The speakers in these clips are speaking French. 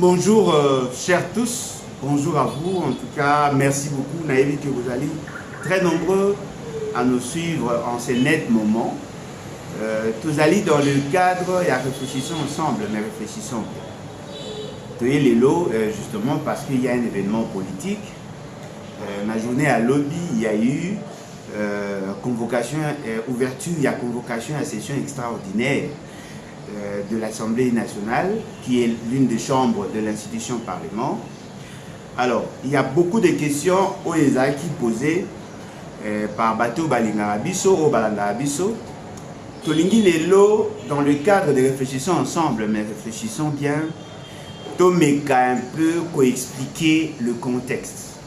Bonjour chers tous, bonjour à vous. En tout cas, merci beaucoup. Naïvi que vous allez très nombreux à nous suivre en ces nets moments. Tous allés dans le cadre et à réfléchissons ensemble, mais réfléchissons bien. Tenez les lots justement parce qu'il y a un événement politique. La journée à lobby, il y a eu convocation, ouverture, il y a convocation à session extraordinaire de l'Assemblée nationale, qui est l'une des chambres de l'institution Parlement. Alors, il y a beaucoup de questions aux qui posées par Bateau Balingarabiso ou Balangarabiso. Tolingi Lelo, dans le cadre de réfléchissons ensemble, mais réfléchissons bien, Tomeka un peu pour expliquer le contexte.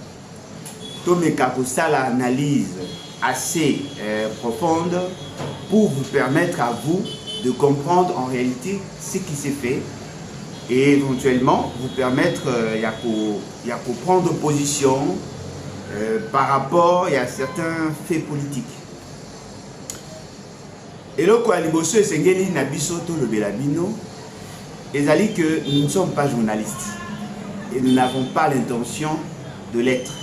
Tomeka pour ça l'analyse assez profonde pour vous permettre à vous de comprendre en réalité ce qui s'est fait et éventuellement vous permettre de prendre position par rapport à certains faits politiques. Et là, quand Aliboso et Sengeli Nabiso le Belabino, ils ont dit que nous ne sommes pas journalistes et nous n'avons pas l'intention de l'être.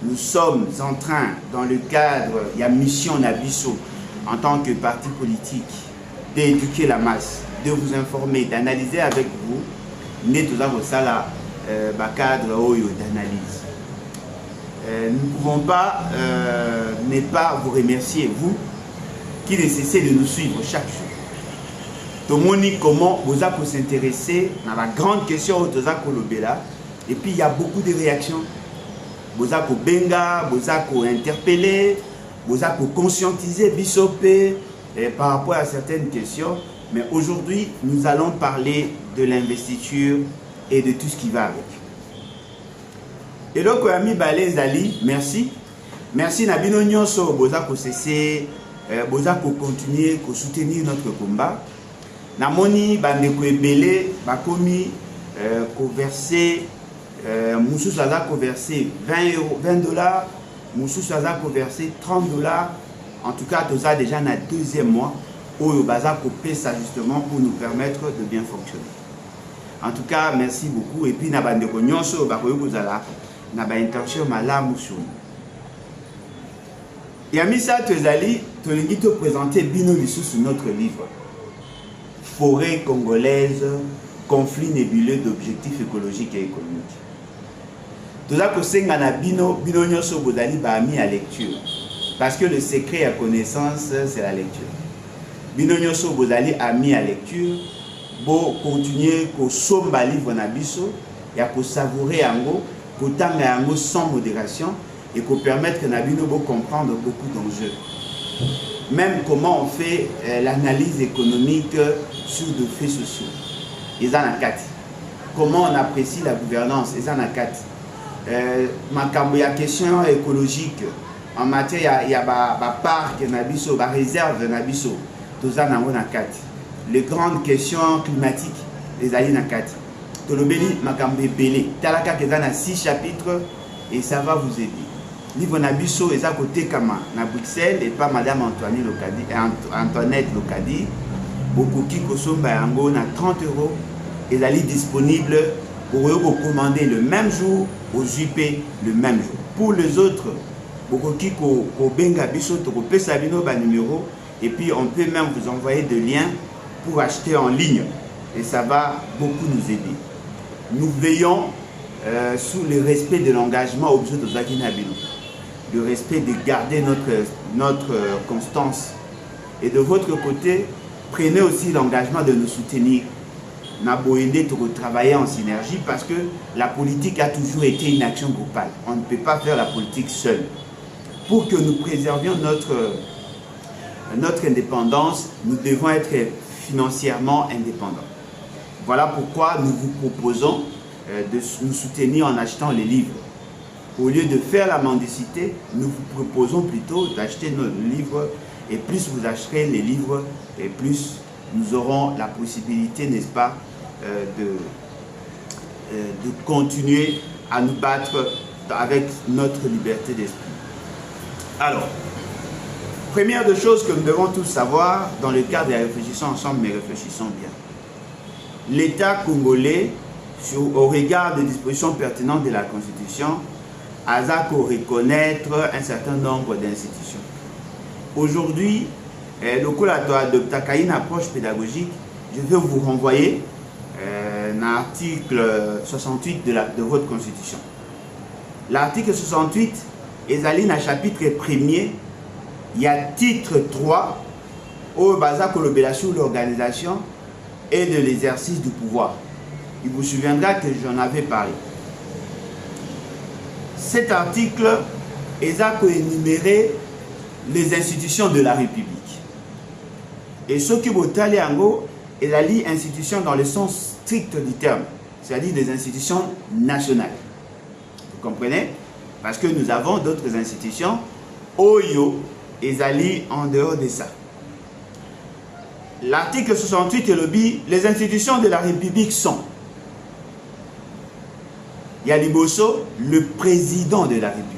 Nous sommes en train, dans le cadre, il y a mission Nabiso en tant que parti politique, d'éduquer la masse, de vous informer, d'analyser avec vous, cadre d'analyse. Nous ne pouvons pas ne pas vous remercier, vous, qui ne cessez de nous suivre chaque jour. Tout le monde dit comment vous avez s'intéresser à la grande question de Lobela, et puis il y a beaucoup de réactions. Vous avez benga, vous avez interpellé, vous avez conscientisé, bisopé, par rapport à certaines questions, mais aujourd'hui, nous allons parler de l'investiture et de tout ce qui va avec. Et donc, Ami Balé Zali, merci. Merci Nabino Nyonso, Boza pour cesser, Boza pour continuer, pour soutenir notre combat. Namoni, Bandeko Ebele, Bakomi, pour verser, Moussou Saza pour verser 20 dollars, Moussou Saza pour verser 30 dollars. En tout cas, tout ça déjà dans le deuxième mois où le bazar coupé ça justement pour nous permettre de bien fonctionner. En tout cas, merci beaucoup. Et puis, nous avons une intention malamu sur nous. Et à Missa Tezali, tu as te présenter Bino Lissou sur notre livre Forêt congolaise, conflit nébuleux d'objectifs écologiques et économiques. Tout ça, c'est que Bino Nyoso Bodali a mis à lecture. Parce que le secret à connaissance, c'est la lecture. Binonyo So Bozali a mis à lecture pour continuer à somba livre nabiso et pour savourer ango, pour tanga ango sans modération et pour permettre que Nabino de comprendre beaucoup d'enjeux. Même comment on fait l'analyse économique sur des faits sociaux. Ils en ont quatre. Comment on apprécie la gouvernance. Ils en ont quatre. Ma question écologique. En matière, il y a des parcs, des réserves, tout ça dans le cadre. Les grandes questions climatiques, les alliés dans le cadre. Tout le béni, Makambe Belé. Talaka qui est dans 6 chapitres et ça va vous aider. Livre Nabiso est à côté Kama, à Bruxelles et pas Madame Antoinette Locadi. Beaucoup qui consomment à 30 €. Et les disponibles pour eux commander le même jour, aux UP le même jour. Pour les autres, Bokoki ko benga biso to pesa bino ba numéro et puis on peut même vous envoyer des liens pour acheter en ligne et ça va beaucoup nous aider. Nous veillons sous le respect de l'engagement au besoin de Zakina Bino, le respect de garder notre constance et de votre côté prenez aussi l'engagement de nous soutenir. Naboende pour travailler en synergie parce que la politique a toujours été une action groupale. On ne peut pas faire la politique seule. Pour que nous préservions notre indépendance, nous devons être financièrement indépendants. Voilà pourquoi nous vous proposons de nous soutenir en achetant les livres. Au lieu de faire la mendicité, nous vous proposons plutôt d'acheter nos livres et plus vous acheterez les livres et plus nous aurons la possibilité, n'est-ce pas, de continuer à nous battre avec notre liberté d'esprit. Alors, première des choses que nous devons tous savoir dans le cadre de réfléchissons ensemble, mais réfléchissons bien. L'État congolais au regard des dispositions pertinentes de la Constitution, ASAC reconnaître un certain nombre d'institutions. Aujourd'hui, le cours adopte une approche pédagogique. Je vais vous renvoyer l'article 68 de votre Constitution. L'article 68 est allé dans le chapitre 1er, il y a titre 3, au basa sur l'organisation et de l'exercice du pouvoir. Il vous souviendra que j'en avais parlé. Cet article est à énumérer les institutions de la République. Et ce qui vous tali en est la liste institutions dans le sens strict du terme, c'est-à-dire des institutions nationales. Vous comprenez? Parce que nous avons d'autres institutions, Oyo et Zali en dehors de ça. L'article 68 est le bi, les institutions de la République sont Yaliboso, le président de la République.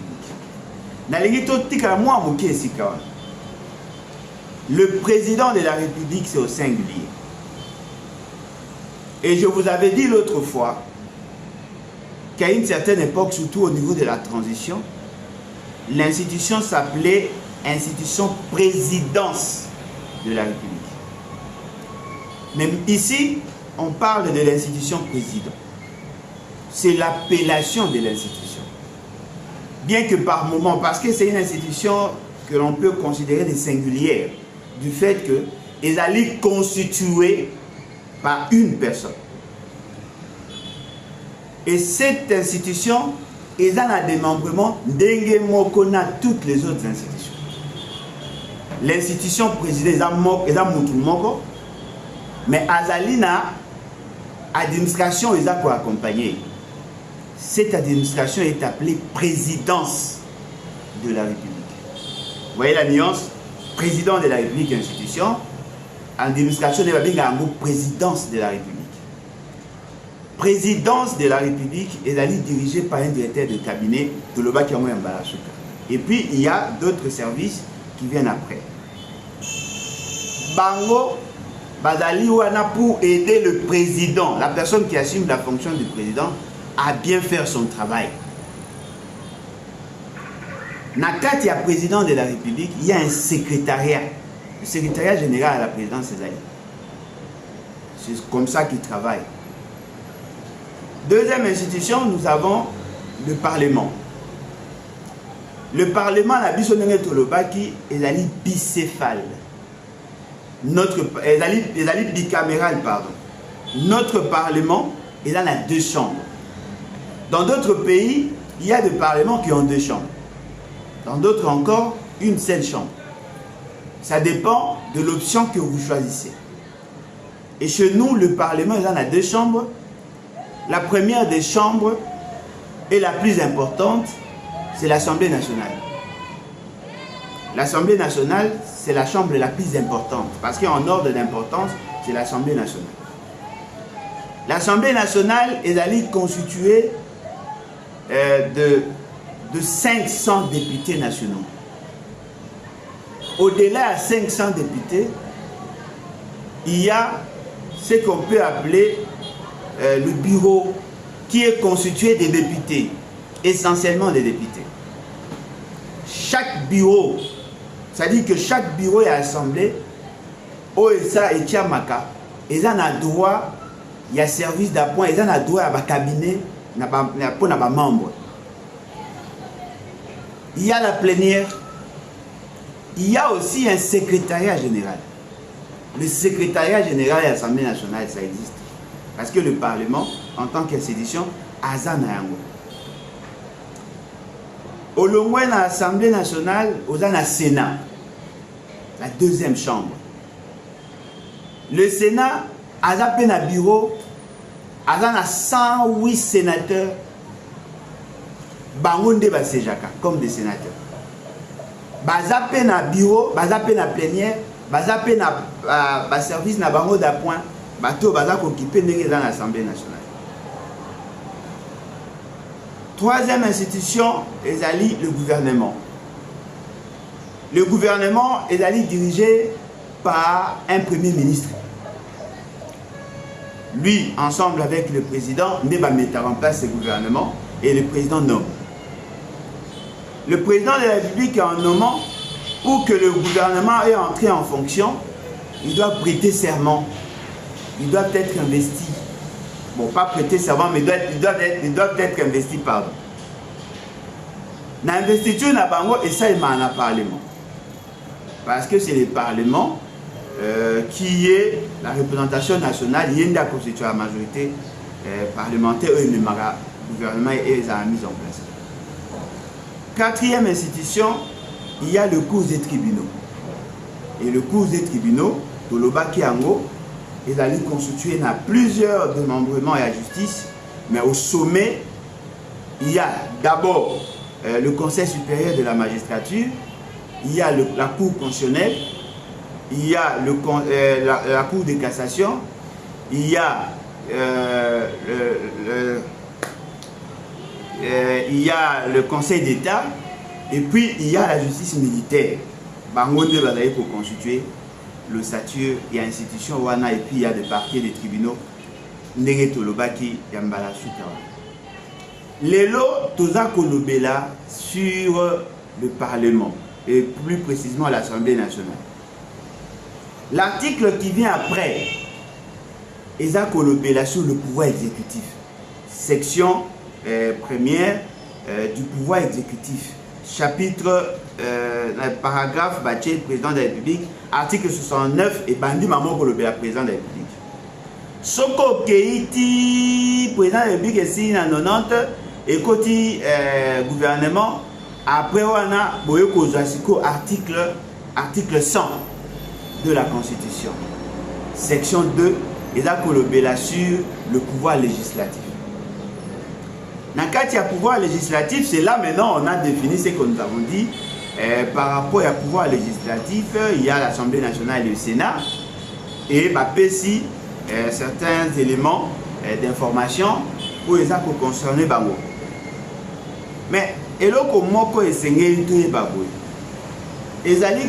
Le président de la République, c'est au singulier. Et je vous avais dit l'autre fois qu'à une certaine époque, surtout au niveau de la transition, l'institution s'appelait institution présidence de la République. Mais ici, on parle de l'institution président. C'est l'appellation de l'institution. Bien que par moment, parce que c'est une institution que l'on peut considérer de singulière, du fait qu'elle est constituée par une personne. Et cette institution, elle a un démembrement d'Engemokona toutes les autres institutions. L'institution présidée, elle a Moutoumoko, mais Azalina, administration, elle a pour accompagner. Cette administration est appelée présidence de la République. Vous voyez la nuance? Président de la République, institution. Administration de la République, présidence de la République. Présidence de la République est dirigée par un directeur de cabinet de l'Oba Kiamou Mbalasuka. Et puis, il y a d'autres services qui viennent après. Bango, Badali Wana pour aider le président, la personne qui assume la fonction du président, à bien faire son travail. Nakat, il y a président de la République, il y a un secrétariat. Le secrétariat général à la présidence, c'est comme ça qu'il travaille. Deuxième institution, nous avons le Parlement. Le Parlement, la Bissonenge Tolobaki, est bicéphale. Est bicaméral, pardon. Notre Parlement est dans les deux chambres. Dans d'autres pays, il y a des parlements qui ont deux chambres. Dans d'autres encore, une seule chambre. Ça dépend de l'option que vous choisissez. Et chez nous, le Parlement est dans les deux chambres. La première des chambres et la plus importante, c'est l'Assemblée nationale. L'Assemblée nationale, c'est la chambre la plus importante. Parce qu'en ordre d'importance, c'est l'Assemblée nationale. L'Assemblée nationale est constituée de 500 députés nationaux. Au-delà de 500 députés, il y a ce qu'on peut appeler le bureau qui est constitué des députés, essentiellement des députés. Chaque bureau, c'est-à-dire que chaque bureau est assemblé, OSA et Tiamaka, ils ont un droit, il y a service d'appoint, ils ont un droit à un cabinet pour les membres. Il y a la plénière, il y a aussi un secrétariat général. Le secrétariat général de l'Assemblée nationale, ça existe. Parce que le Parlement, en tant qu'institution, a Zanayango. Au moins, dans l'Assemblée nationale, on a le Sénat, la deuxième chambre. Le Sénat a un bureau, a 108 sénateurs, comme des sénateurs. Bazape na bureau, bazape na plénière, bazape na service na bango d'appoint, bateau bazak occupé dans l'Assemblée nationale. Troisième institution est le gouvernement. Le gouvernement est dirigé par un premier ministre. lui, ensemble avec le président, ne va mettre en place ce gouvernement et le président nomme. Le président de la République, en nommant, pour que le gouvernement ait entré en fonction, il doit prêter serment. Il doit être investi. Bon, pas prêter serment, mais il doit être investi, pardon. L'investiture n'a pas et ça, il m'en a parlement. Parce que c'est le Parlement qui est la représentation nationale, il y a une constitution à la majorité parlementaire et le gouvernement est à la mise en place. Quatrième institution, il y a le cours des tribunaux. Et le cours des tribunaux, Toloba Kiango, ils allaient constituer dans plusieurs démembrements et la justice, mais au sommet, il y a d'abord le Conseil supérieur de la magistrature, il y a la Cour constitutionnelle, il y a la Cour de cassation, il y a le Conseil d'État, et puis il y a la justice militaire. Bangonde va d'ailleurs pour constituer le statut, il y a institution Wana, et puis il y a des parquets, des tribunaux. Ndenge Tolobaki, Yambala Sutawa. Lelo Toza Kolobela sur le Parlement, et plus précisément l'Assemblée nationale. L'article qui vient après, Eza Kolobela sur le pouvoir exécutif. Section première du pouvoir exécutif. Chapitre, paragraphe, Baché, président de la République, article 69, et Bandi Maman Kolobela, président de la République. Soko Keiti, président de la République, ici, en 90, et côté gouvernement, après, on a Boyoko Zasiko, article 100 de la Constitution. Section 2, Eza Kolobela sur le pouvoir législatif. Dans le cas du pouvoir législatif, c'est là maintenant on a défini ce que nous avons dit. Par rapport au pouvoir législatif, il y a l'Assemblée nationale et le Sénat. Et PESI, certains éléments d'information pour les actes concernés. Mais, et là, comment est-ce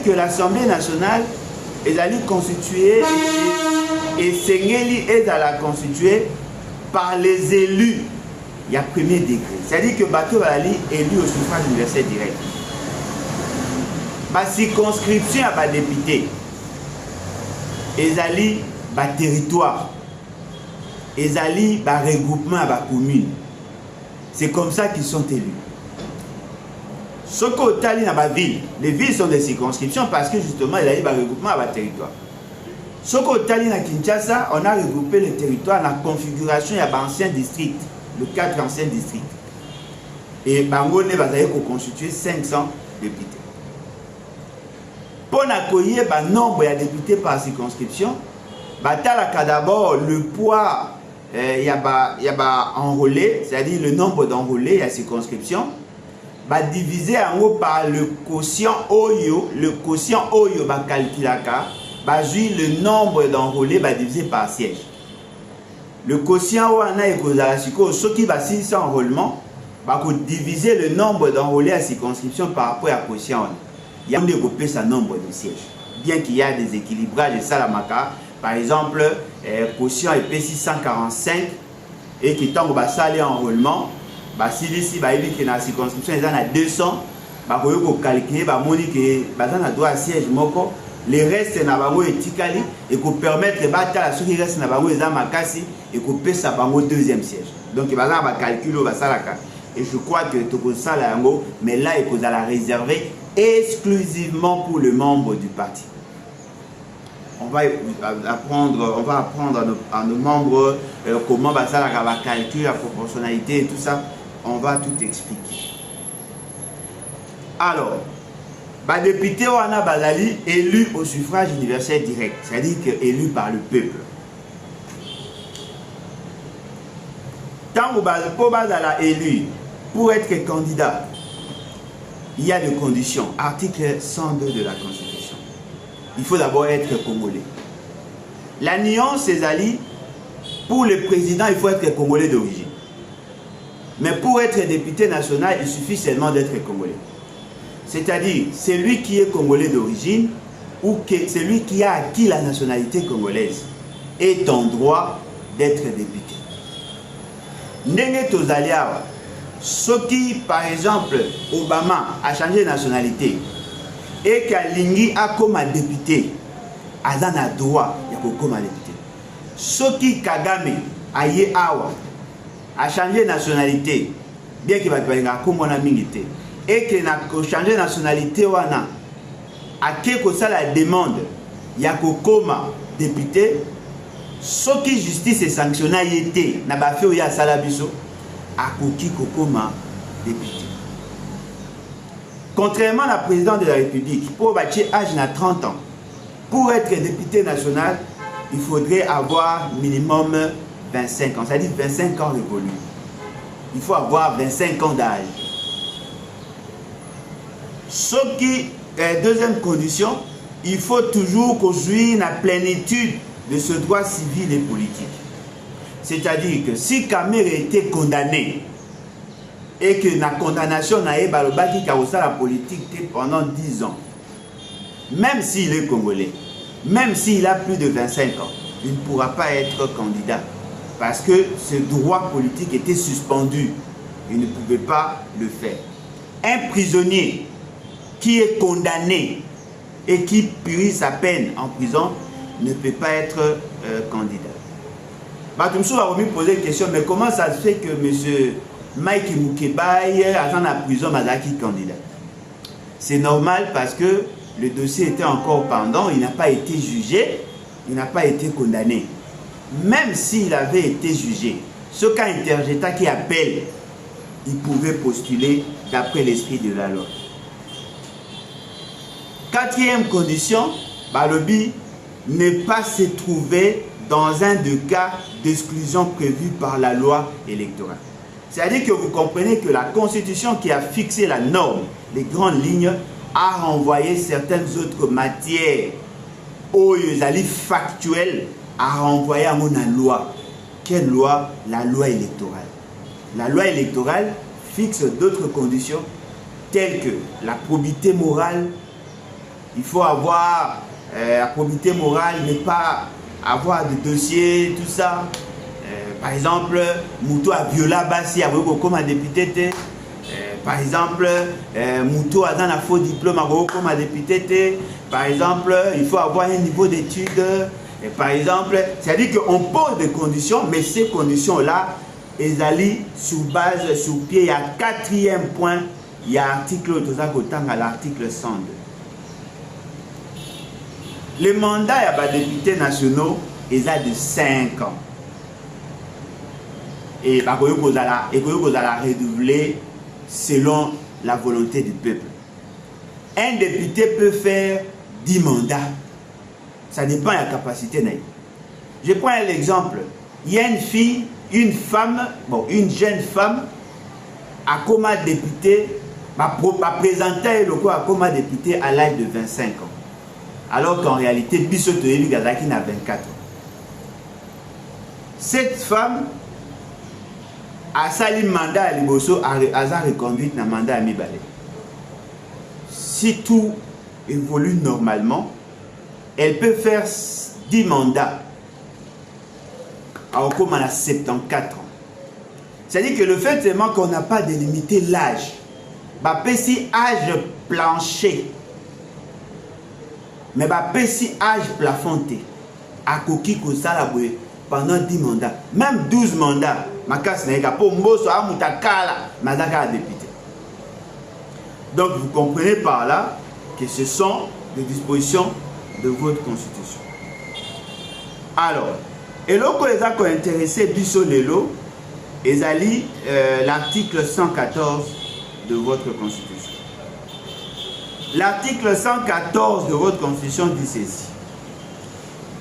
que l'Assemblée nationale est constituée et est la constituée par les élus. Il y a premier degré. C'est-à-dire que Bato Valali est élu au suffrage universel direct. Ma circonscription à ma député. Ezali, ma territoire. Ezali, ma regroupement à ma commune. C'est comme ça qu'ils sont élus. Ce qu'on a dans ma ville, les villes sont des circonscriptions parce que justement, il y a eu un regroupement à ma territoire. Ce qu'on a à Kinshasa, on a regroupé le territoire dans la configuration de l'ancien district. Le 4 anciens districts. Et Bangone va constituer 500 députés. Pour accueillir le nombre de députés par circonscription, d'abord le poids il y a enrôlé, c'est-à-dire le nombre d'enrôlés à circonscription, divisé en haut par le quotient Oyo, calculaka, le nombre d'enrôlés divisé par siège. Le quotient Wana et Kozarachiko, ce qui va 600 enrôlements, va diviser le nombre d'enrôlés à circonscription par rapport à quotient. Il y a un développé ce nombre de sièges. Bien qu'il y a des équilibrages de Salamaka, par exemple, quotient est P645 et qui tombe au salé enrôlement, si ici, il y a une circonscription, il y a 200, il faut calculer, il y a droit à siège. Les restes sont étikali et pour permettre de battre ceux qui restent dans Makasi et qu'on peut ça au deuxième siège. Donc il va calculer et je crois que tout ça mais là il faut la réserver exclusivement pour le membre du parti. On va apprendre à nos membres comment va calculer la proportionnalité et tout ça. On va tout expliquer. Alors, le député Wana Bazali élu au suffrage universel direct, c'est-à-dire élu par le peuple. Tant que pour élu, pour être candidat, il y a des conditions. Article 102 de la Constitution. Il faut d'abord être congolais. La nuance, c'est Ali, pour le président, il faut être congolais d'origine. Mais pour être député national, il suffit seulement d'être congolais. C'est-à-dire, celui qui est congolais d'origine ou celui qui a acquis la nationalité congolaise est en droit d'être député. Ndenge tozali awa, soki par exemple Obama a changé de nationalité et qu'alingi a comme député, aza na droit ya comme député. Soki Kagame aye awa a changé de nationalité, bien que va comme on a mingité, et que na changé de nationalité wana a quelque ça la demande ya kokoma député, soki justice est sanctionné yete na ba fait ya sala biso akoki kokoma député. Contrairement à la présidente de la République, pour bâtir âge na 30 ans, pour être député national, il faudrait avoir minimum 25 ans, c'est-à-dire 25 ans révolus. Il faut avoir 25 ans d'âge. Ce qui est deuxième condition, il faut toujours construire la plénitude de ce droit civil et politique. C'est-à-dire que si Kamer a été condamné et que la condamnation n'a pas la politique pendant 10 ans, même s'il est congolais, même s'il a plus de 25 ans, il ne pourra pas être candidat parce que ce droit politique était suspendu. Il ne pouvait pas le faire. Un prisonnier qui est condamné et qui purge sa peine en prison ne peut pas être candidat. Batumsou va me poser une question, mais comment ça se fait que M. Mike Moukebaye a dans la prison Mazaki candidat? C'est normal parce que le dossier était encore pendant, il n'a pas été jugé, il n'a pas été condamné. Même s'il avait été jugé, ce cas interjecta qui appelle, il pouvait postuler d'après l'esprit de la loi. Quatrième condition, Balobi ne pas se trouver dans un des cas d'exclusion prévus par la loi électorale. C'est-à-dire que vous comprenez que la Constitution qui a fixé la norme, les grandes lignes, a renvoyé certaines autres matières aux factuelles, a renvoyé à mon loi. Quelle loi? La loi électorale. La loi électorale fixe d'autres conditions telles que la probité morale. Il faut avoir la probité morale, ne pas avoir de dossier, tout ça. Par exemple, Mouto a violé Bassi comme un député. Par exemple, Mouto a dans un faux diplôme comme un député. Par exemple, il faut avoir un niveau d'études. Par exemple, c'est-à-dire qu'on pose des conditions, mais ces conditions-là, elles allaient sous base, sous pied. Il y a quatrième point, il y a l'article, à l'article 102. Les mandats des députés nationaux, ils ont de 5 ans. Et ils vont redoubler selon la volonté du peuple. Un député peut faire 10 mandats. Ça dépend de la capacité. Je prends un exemple. Il y a une fille, une femme, bon, une jeune femme, à comme député, va présenter le quoi comme député à l'âge de 25 ans. Alors qu'en réalité, Bissoto Eli Gazaki n'a 24 ans. Cette femme a sali mandat à Liboso, a reconduite dans le mandat à Mibale. Si tout évolue normalement, elle peut faire 10 mandats alors comme elle a 74 ans. C'est-à-dire que le fait seulement qu'on n'a pas délimité l'âge, bah si âge plancher, mais bah si âge plafonté, à Koki Kosala pendant 10 mandats, même 12 mandats, ma casse n'est pas pour Mboso à Moutakala, Mazaka député. Donc vous comprenez par là que ce sont des dispositions de votre constitution. Alors, et là que les accords intéressés Bisso Lelo, ils allient l'article 114 de votre constitution. L'article 114 de votre constitution dit ceci.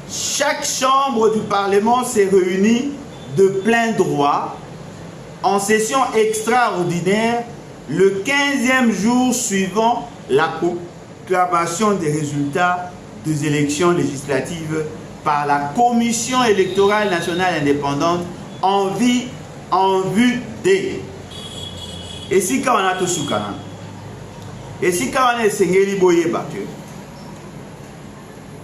Chaque chambre du Parlement s'est réunie de plein droit en session extraordinaire le 15e jour suivant la proclamation des résultats des élections législatives par la Commission électorale nationale indépendante en vue des. Et si quand on a tout soukana, et si quand on est sengeli boye baké,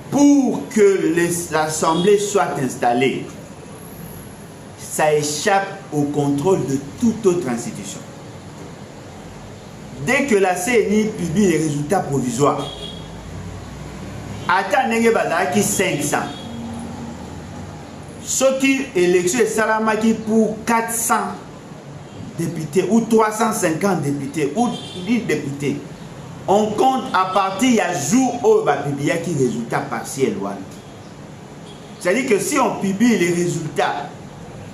pour que l'Assemblée soit installée, ça échappe au contrôle de toute autre institution. Dès que la CNI publie les résultats provisoires, attendez qui 500. Ce qui élection est salamaki pour 400 députés ou 350 députés ou 10 députés. On compte à partir il y a jour où on va publier qui résultat partiel. C'est-à-dire que si on publie les résultats,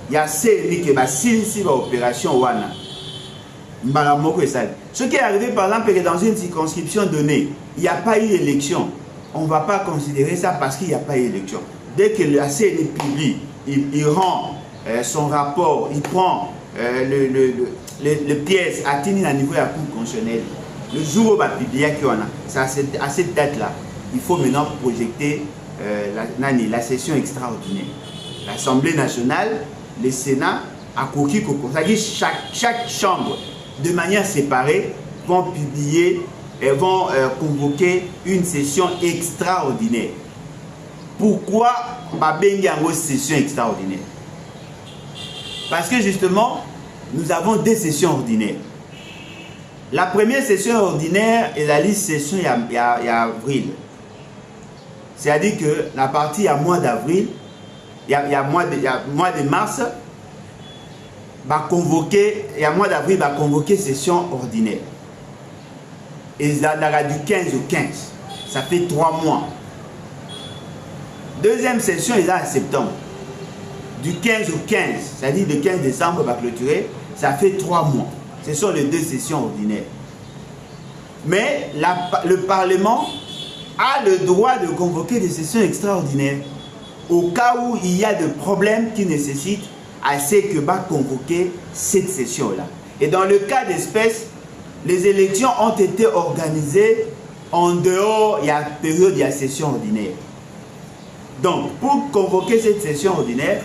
il y a CNI qui va s'initier l'opération Wana. Ce qui est arrivé par exemple que dans une circonscription donnée, il n'y a pas eu d'élection. On ne va pas considérer ça parce qu'il n'y a pas eu d'élection. Dès que la CNI publie, il rend son rapport, il prend le pièce atteint à niveau de la Cour constitutionnelle. Le jour où on va publier qu'on a, c'est à cette date-là, il faut maintenant projeter la session extraordinaire. L'Assemblée nationale, le Sénat, à Koki Koko. C'est-à-dire chaque chambre, de manière séparée, vont publier et vont convoquer une session extraordinaire. Pourquoi Babengi a une session extraordinaire? Parce que justement, nous avons deux sessions ordinaires. La première session ordinaire est la liste session il y a avril. C'est-à-dire que la partie à mois d'avril, il y a mois de mars, va convoquer, et à mois d'avril va convoquer session ordinaire. Et ça aura du 15 au 15. Ça fait 3 mois. Deuxième session est là en septembre. Du 15 au 15, c'est-à-dire le 15 décembre va clôturer, ça fait 3 mois. Ce sont les deux sessions ordinaires. Mais le Parlement a le droit de convoquer des sessions extraordinaires au cas où il y a des problèmes qui nécessitent assez que va convoquer cette session-là. Et dans le cas d'espèce, les élections ont été organisées en dehors, il y a période, il y a session ordinaire. Donc, pour convoquer cette session ordinaire,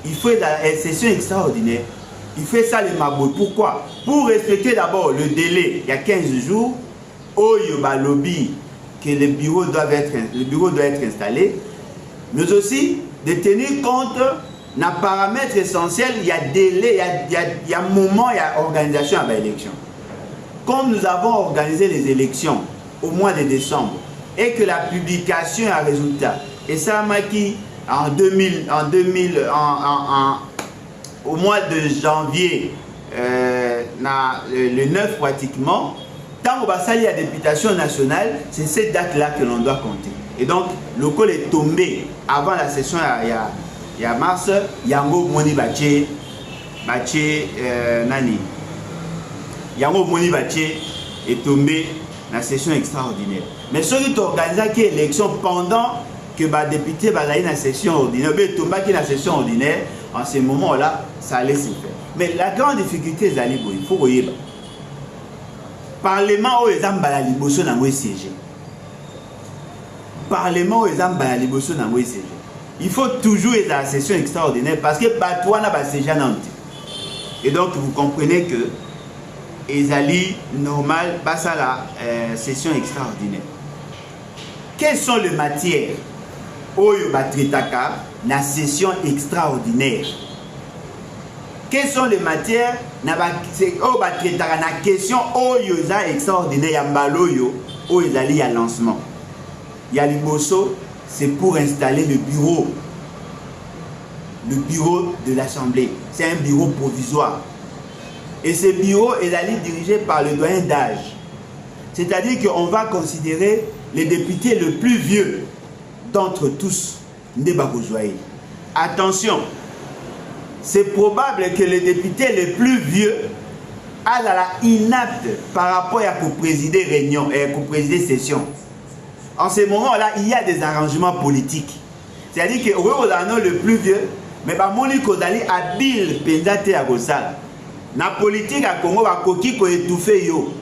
il faut la session extraordinaire. Il fait ça les mabouilles. Pourquoi? Pour respecter d'abord le délai, il y a 15 jours, où il y a un lobby, que le bureau doit être installé, mais aussi de tenir compte d'un paramètre essentiel, il y a délai, il y a moment, il y a organisation à l'élection. Comme nous avons organisé les élections au mois de décembre et que la publication a résultat, et ça m'a dit au mois de janvier, le 9 pratiquement, tant qu'on va salir la députation nationale, c'est cette date-là que l'on doit compter. Et donc, le col est tombé avant la session il y a mars, Yango Moni Baché, Nani. Yango Moni Baché est tombé dans la session extraordinaire. Mais ceux qui ont organisé l'élection pendant que les députés va aller dans la session ordinaire, dans la session ordinaire, en ce moment-là, ça allait se faire. Mais la grande difficulté, c'est il faut voir. Parlement où les gens sont liboso dans le siège. Parlement où les gens sont liboso dans le siège. Il faut toujours être à la session extraordinaire parce que Batouana va siéger dans. Et donc vous comprenez que Ezali normal passe à la session extraordinaire. Quelles sont les matières où il va traiter la session extraordinaire? Quelles sont les matières où il va traiter la question où il y a extraordinaire? Il y a il y a lancement. Il y a l'Iboso, c'est pour installer le bureau de l'Assemblée. C'est un bureau provisoire. Et ce bureau est dirigé par le doyen d'âge. C'est-à-dire qu'on va considérer les députés le plus vieux d'entre tous. Attention, c'est probable que le député le plus vieux a la inapte par rapport à pour présider réunion et pour présider session. En ce moment-là, il y a des arrangements politiques. C'est-à-dire que le plus vieux, mais Monique Ozali habile pendate à Gosal. Na politique à Congo, va koki ko étouffer yo.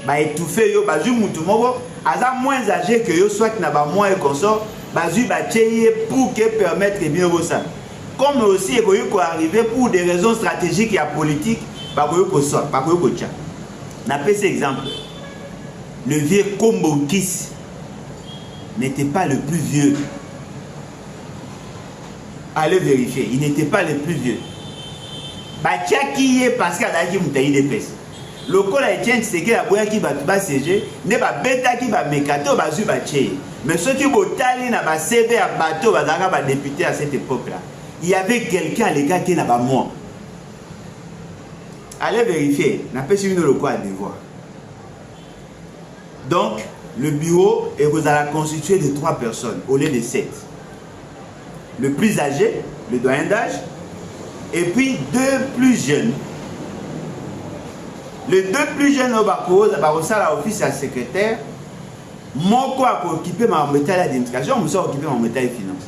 Ba étouffer yo, ba ju mutu moko, aza moins âgé que yo, soit na ba moins consort, ba ju ba tcheye pour que permettre bien ça. Comme aussi il faut arriver pour des raisons stratégiques et politiques, ba ko sort, ba ko tcha. Na pèse exemple. Le vieux Kombokis n'était pas le plus vieux. Allez vérifier, il n'était pas le plus vieux. Batiaki est parce qu'il a dit Moutaï des pèses. Le col a été c'est que la boya qui va siéger, n'est pas bêta qui va mécato, va zuba tché. Mais ce qui est n'a pas CV à bateau, va député à cette époque-là. Il y avait quelqu'un, les gars, qui n'a pas moi. Allez vérifier, n'a pas suivi le quoi à devoir. Donc, le bureau est constitué de 3 personnes au lieu de 7. Le plus âgé, le doyen d'âge, et puis 2 plus jeunes. Les 2 plus jeunes au Bako, l'office à secrétaire, mon quoi pour occuper ma métal d'administration, je suis occupé ma métal de finance.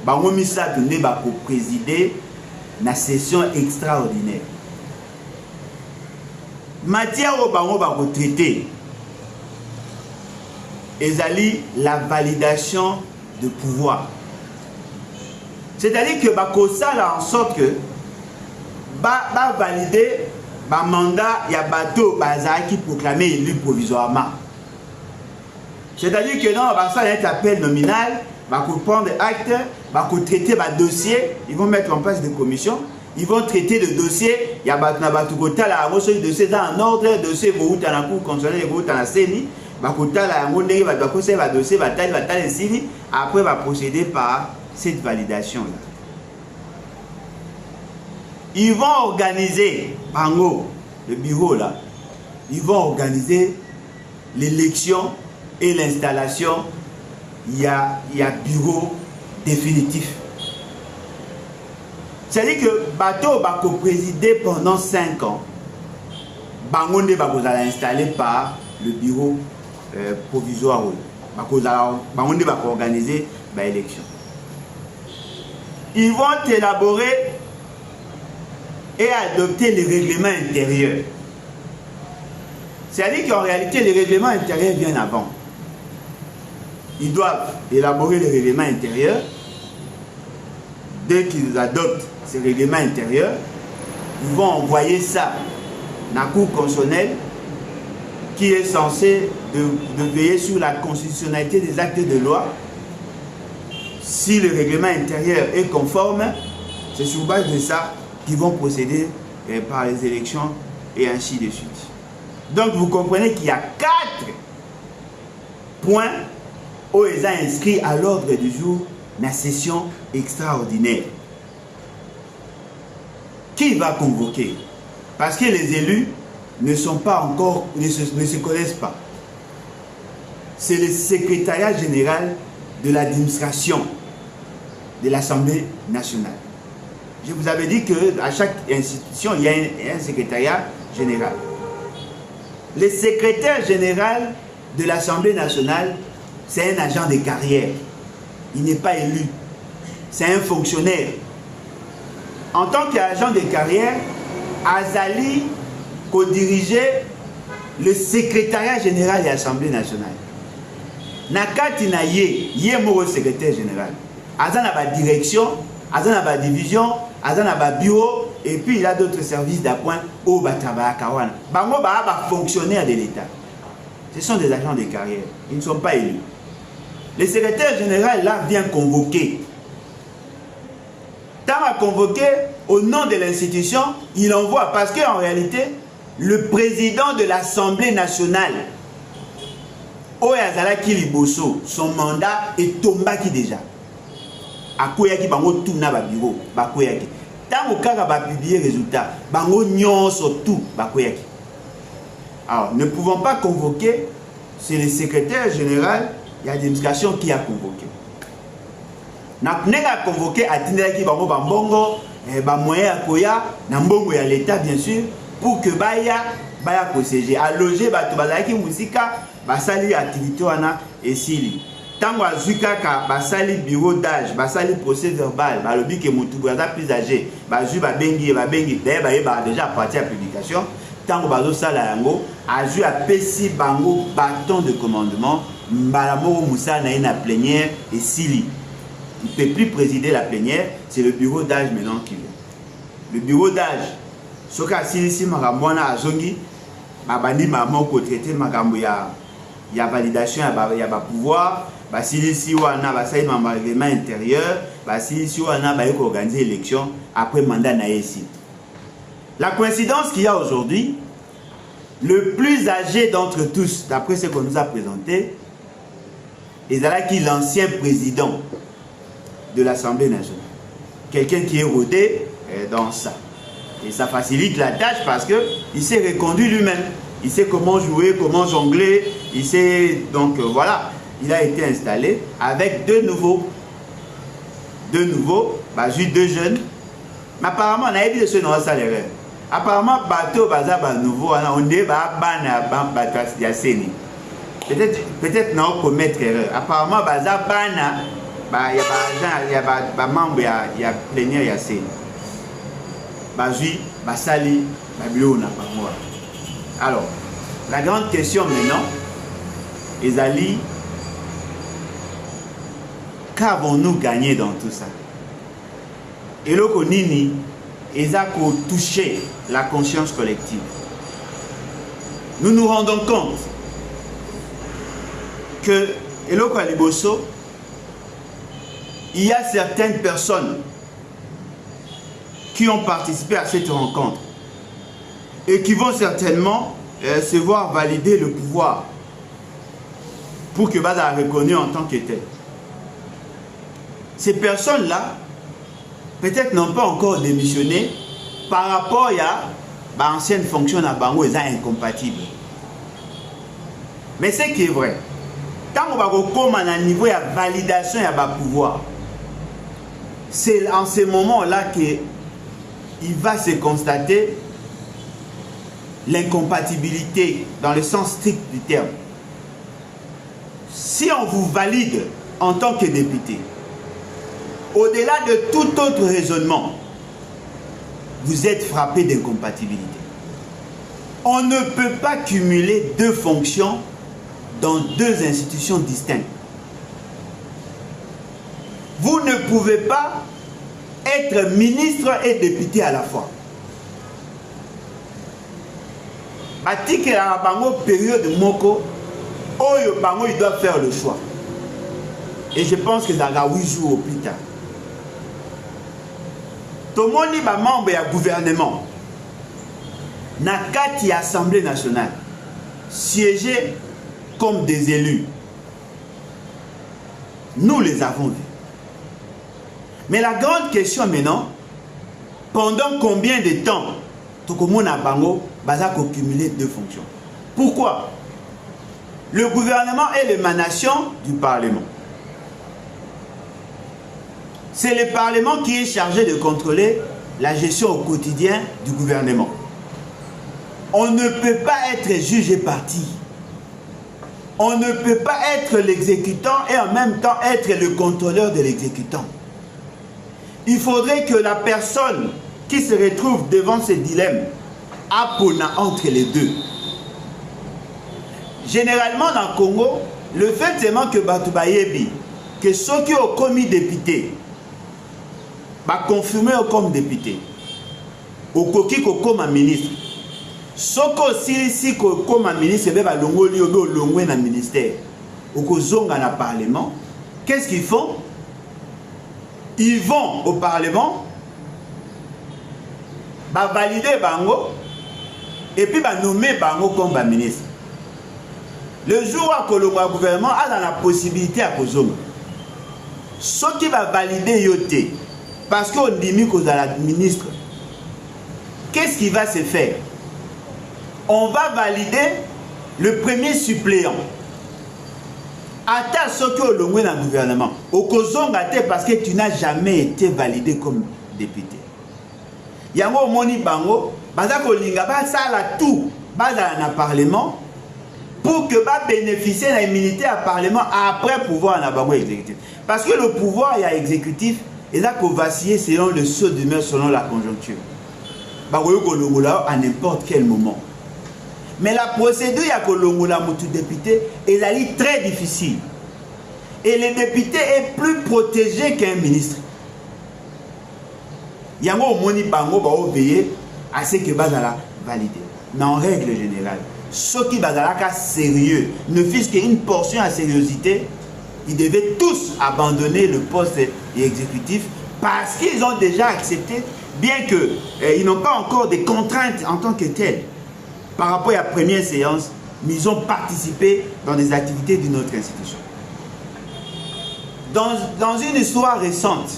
Bango misa tourné pour présider la session extraordinaire. Matière au bango va traiter. Ezali la validation de pouvoir. C'est-à-dire que Bako ça en sorte que va valider le mandat, il y a bateau qui proclamé élu provisoirement. C'est-à-dire que non, ça il y a un appel nominal, va prendre acte, va traiter le dossier, ils vont mettre en place des commissions, ils vont traiter le dossier, il y a le dossier dans un ordre, le dossier va dans la cour constitutionnelle, va dans la CENI, après va procéder par cette validation-là. Ils vont organiser, Bango, le bureau là, ils vont organiser l'élection et l'installation. Il y a bureau définitif. C'est-à-dire que bateau va présider pendant 5 ans. Bango va installé par le bureau provisoire. Bango va organiser l'élection. Ils vont élaborer et adopter les règlements intérieurs. C'est-à-dire qu'en réalité, les règlements intérieurs viennent avant. Ils doivent élaborer les règlements intérieurs. Dès qu'ils adoptent ces règlements intérieurs, ils vont envoyer ça dans la Cour constitutionnelle qui est censée de veiller sur la constitutionnalité des actes de loi. Si le règlement intérieur est conforme, c'est sur base de ça qu'ils vont procéder par les élections et ainsi de suite. Donc vous comprenez qu'il y a 4 points où ils ont inscrit à l'ordre du jour la session extraordinaire. Qui va convoquer? Parce que les élus ne sont pas encore, ne se connaissent pas. C'est le secrétariat général de l'administration de l'Assemblée nationale. Je vous avais dit qu'à chaque institution, il y a un secrétariat général. Le secrétaire général de l'Assemblée nationale, c'est un agent de carrière. Il n'est pas élu. C'est un fonctionnaire. En tant qu'agent de carrière, Azali co-dirigeait le secrétariat général de l'Assemblée nationale. Nakati na ye moro secrétaire général. Azan a ba direction, Azan a ba division, Azan a ba bureau, et puis il y a d'autres services d'appoint au Bataba Kawan. Bango ba fonctionnaire de l'État. Ce sont des agents de carrière. Ils ne sont pas élus. Le secrétaire général là vient convoquer. Tant à convoquer au nom de l'institution, il envoie parce qu'en réalité, le président de l'Assemblée nationale, Oyazala Kiliboso, son mandat est tombé déjà. A Koyaki bango tout na ba bureau, ba Koyaki. Tant au cas va publier résultat, bango nyonso tout ba Koyaki. Alors, ne pouvons pas convoquer, c'est le secrétaire général, il y a l'administration qui a convoqué. Na a convoqué à Tindelaki bango bambongo, ba moyen à Koya, na mbongo ya l'État bien sûr, pour que baya procéder à loger ba tobazaki musika basali activité wana et sili. Tango azuka ka basali bureau d'âge, basali procès verbal, ba lobi ke mutu braza plus âgé, ba ju ba bengi d'ailleurs ba déjà parti à publication. Tango bazo sala yango, aju a pesi bango bâton de commandement, mbalamoro musa na ina plénière et sili. Il ne peut plus présider la plénière, c'est le bureau d'âge maintenant qui vient. Le bureau d'âge, ce cas si magambo na azongi, babandi maman ko traiter magambo ya il y a validation, il y a pouvoir. Si ici on a un règlement intérieur, si ici on a organisé l'élection après mandat naïsi. La coïncidence qu'il y a aujourd'hui, le plus âgé d'entre tous, d'après ce qu'on nous a présenté, est l'ancien président de l'Assemblée nationale. Quelqu'un qui est rodé dans ça. Et ça facilite la tâche parce qu'il s'est reconduit lui-même. Il sait comment jouer, comment jongler. Il sait, donc voilà, il a été installé avec deux nouveaux. Juste deux jeunes. Mais apparemment, on a dit que ce n'est pas ça l'erreur. Apparemment, bateau bazaba nouveau, on dit peut-être non commettre erreur. Apparemment, bazabana, il y a membre, il y a plénière, il y a c'est. Basali, alors, la grande question maintenant, Ezali, qu'avons-nous gagné dans tout ça? Et le Konini, Ezako touché la conscience collective. Nous nous rendons compte que, Eloko Aliboso, il y a certaines personnes qui ont participé à cette rencontre et qui vont certainement se voir valider le pouvoir pour que Baza reconnu en tant que tel. Ces personnes-là, peut-être n'ont pas encore démissionné par rapport à l'ancienne fonction à Bango, ils sont incompatibles. Mais ce qui est vrai, quand on va à un niveau de validation et de pouvoir, c'est en ce moment-là qu'il va se constater l'incompatibilité dans le sens strict du terme. Si on vous valide en tant que député, au-delà de tout autre raisonnement, vous êtes frappé d'incompatibilité. On ne peut pas cumuler deux fonctions dans deux institutions distinctes. Vous ne pouvez pas être ministre et député à la fois. Atiki la bango période moko, Oyo bango il doit faire le choix. Et je pense que ça va 8 jours au plus tard. Tomoni ba membre ya gouvernement na kati Assemblée nationale siéger comme des élus. Nous les avons vus. Mais la grande question maintenant, pendant combien de temps Tokomona Bango va cumuler deux fonctions? Pourquoi? Le gouvernement est l'émanation du Parlement. C'est le Parlement qui est chargé de contrôler la gestion au quotidien du gouvernement. On ne peut pas être juge et parti. On ne peut pas être l'exécutant et en même temps être le contrôleur de l'exécutant. Il faudrait que la personne qui se retrouve devant ce dilemme appona entre les deux. Généralement dans le Congo, le fait seulement que Batoubayebi, que ceux qui ont commis député, va confirmer comme député, au coquille comme ministre. Ceux qui comme ministre, va longoli au longwe dans le ministère, au kozonga dans le Parlement. Qu'est-ce qu'ils font? Ils vont au Parlement, va valider Bango, et puis va nommer Bango comme ministre. Le jour où le gouvernement a dans la possibilité à kozonga, ceux qui va valider yoté, parce qu'on dit que la ministre, qu'est-ce qui va se faire? On va valider le premier suppléant. Attends ceux qui ont le dans le gouvernement. Au Kozonga, parce que tu n'as jamais été validé comme député. Yango Moni Bango, Bazako Linga, ça la tout, Bazala na Parlement, pour que va bénéficier de l'immunité à Parlement après pouvoir en Bango exécutif. Parce que le pouvoir il y a exécutif, et là qu'on vaciller selon le saut d'humeur, selon la conjoncture. Bango Kolongola à n'importe quel moment. Mais la procédure à Kolongola Moutou député est très difficile. Et le député est plus protégé qu'un ministre. Yango Moni Bango va obéir à ce que Bazala valide. Mais en règle générale, ceux qui bazalaka sérieux, ne fût-ce qu'une portion à sérieuxité, ils devaient tous abandonner le poste exécutif parce qu'ils ont déjà accepté, bien qu'ils n'ont pas encore des contraintes en tant que telles par rapport à la première séance, mais ils ont participé dans des activités d'une autre institution. Dans une histoire récente,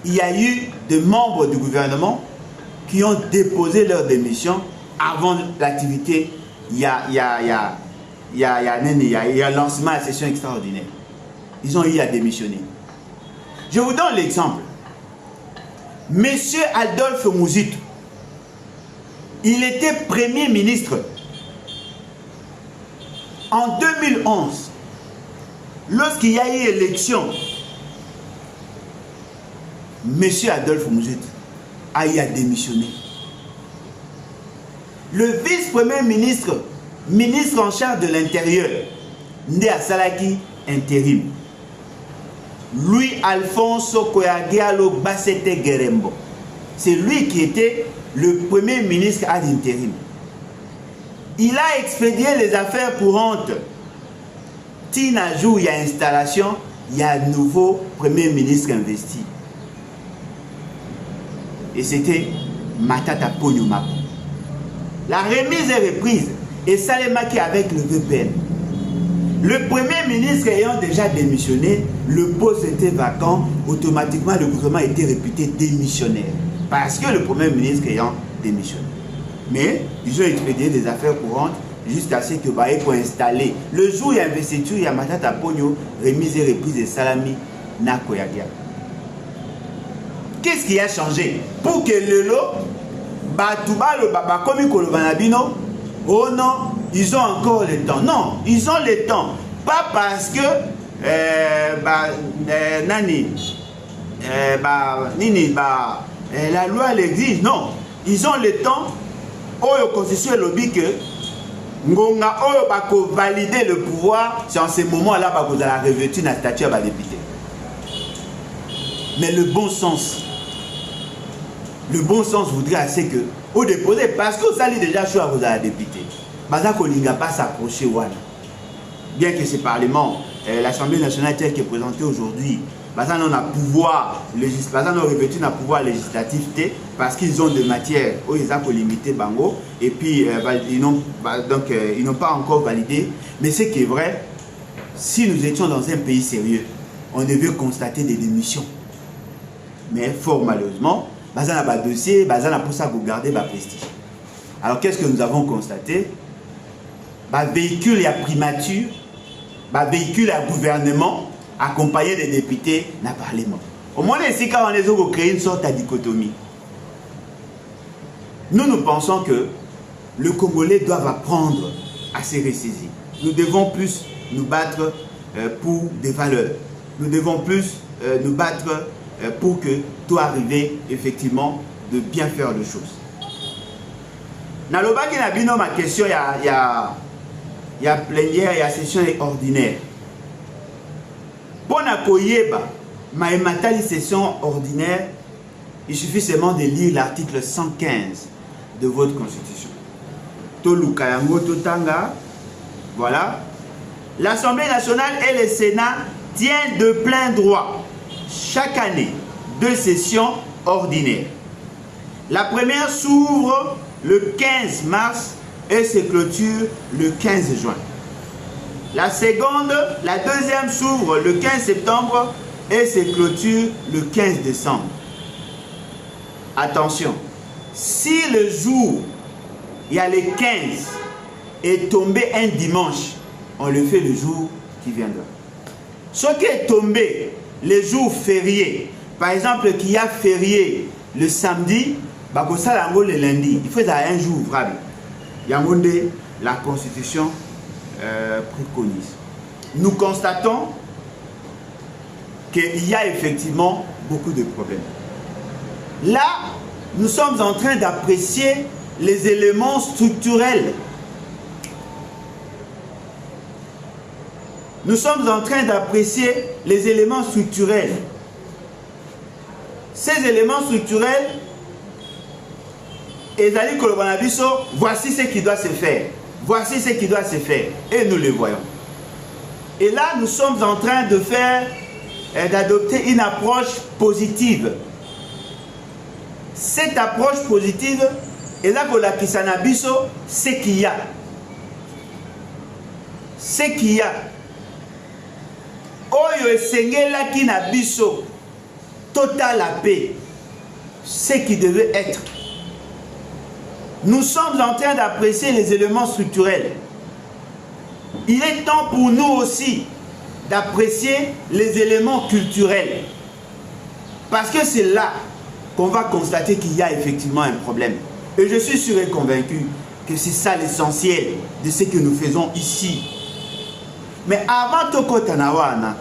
il y a eu des membres du gouvernement qui ont déposé leur démission avant l'activité. Il y a le lancement à la session extraordinaire. Ils ont eu à démissionner. Je vous donne l'exemple. Monsieur Adolphe Muzito, il était Premier ministre en 2011. Lorsqu'il y a eu élection, monsieur Adolphe Muzito a eu à démissionner. Le vice-premier ministre, ministre en charge de l'Intérieur, Ndé Salaki, intérim. Louis Alfonso Koyagialo Bassete Gerembo. C'est lui qui était le premier ministre ad intérim. Il a expédié les affaires courantes. Tina jour il y a installation, il y a un nouveau premier ministre investi. Et c'était Matata Ponyomako. La remise est reprise et Salemaki avec le VPN. Le premier ministre ayant déjà démissionné, le poste était vacant, automatiquement le gouvernement était réputé démissionnaire. Parce que le premier ministre ayant démissionné. Mais ils ont expédié des affaires courantes jusqu'à ce que Baye soit installé. Le jour où il y a investiture, il y a Matata Pogno, remise et reprise de Salami Nakoyagia. Qu'est-ce qui a changé? Pour que le lot, Batouba le Baba Komi Kolovanabino, oh non, ils ont encore le temps. Non, ils ont le temps. Pas parce que la loi l'exige. Non, ils ont le temps. Oyo constitution lobby que Ngonga Oyo bako valider le pouvoir, c'est en ce moment-là que vous allez revêtir la statue à député. Mais le bon sens voudrait assez que au déposer, parce que vous allez déjà choisir vous allez député. Baza Kolinga pas s'approcher Wana. Bien que ce Parlement, l'Assemblée nationale telle qu'elle est présentée aujourd'hui, Baza n'a pouvoir législatif, Baza n'a revêtu un pouvoir législatif parce qu'ils ont des matières où ils ont limité Bango et puis ils n'ont pas encore validé. Mais ce qui est vrai, si nous étions dans un pays sérieux, on devait constater des démissions. Mais fort malheureusement, Baza n'a pas de dossier, Baza n'a pour ça pour garder le prestige. Alors qu'est-ce que nous avons constaté? Véhicule à primature, véhicule à gouvernement, accompagné des députés dans le Parlement. Au moins, ici, quand on a créé une sorte de dichotomie. Nous pensons que le Congolais doit apprendre à se ressaisir. Nous devons plus nous battre pour des valeurs. Nous devons plus nous battre pour que tout arrive effectivement de bien faire les choses. Dans le bas de ma question, il y a plénière, il y a session ordinaire. Pour ma session ordinaire, il suffit seulement de lire l'article 115 de votre constitution. Tolukayango Totanga, voilà. L'Assemblée nationale et le Sénat tiennent de plein droit chaque année 2 sessions ordinaires. La première s'ouvre le 15 mars et se clôture le 15 juin. La deuxième s'ouvre le 15 septembre et se clôture le 15 décembre. Attention, si le jour, il y a le 15, est tombé un dimanche, on le fait le jour qui viendra. Ce qui est tombé les jours fériés, par exemple, qu'il y a férié le samedi, le lundi, il faut un jour ouvrable. La Constitution préconise. Nous constatons qu'il y a effectivement beaucoup de problèmes. Là, nous sommes en train d'apprécier les éléments structurels. Nous sommes en train d'apprécier les éléments structurels. Ces éléments structurels ezali kolobana biso, voici ce qui doit se faire. Voici ce qui doit se faire. Et nous le voyons. Et là, nous sommes en train de faire, d'adopter une approche positive. Cette approche positive, et là, kolakisana biso, ce qu'il y a. Ce qu'il y a. Oyo esengelaki na biso, total la paix. Ce qui devait être. Nous sommes en train d'apprécier les éléments structurels. Il est temps pour nous aussi d'apprécier les éléments culturels. Parce que c'est là qu'on va constater qu'il y a effectivement un problème. Et je suis sûr et convaincu que c'est ça l'essentiel de ce que nous faisons ici. Mais avant Toko Tanawana,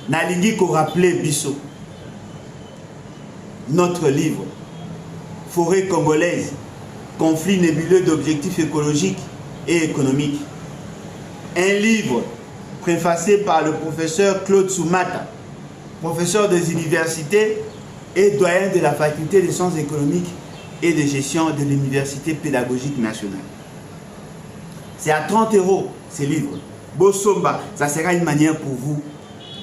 nalingi ko rappeler biso notre livre Forêt congolaise, conflit nébuleux d'objectifs écologiques et économiques. Un livre préfacé par le professeur Claude Soumata, professeur des universités et doyen de la faculté des sciences économiques et de gestion de l'université pédagogique nationale. C'est à 30 € ce livre. Bosomba, ça sera une manière pour vous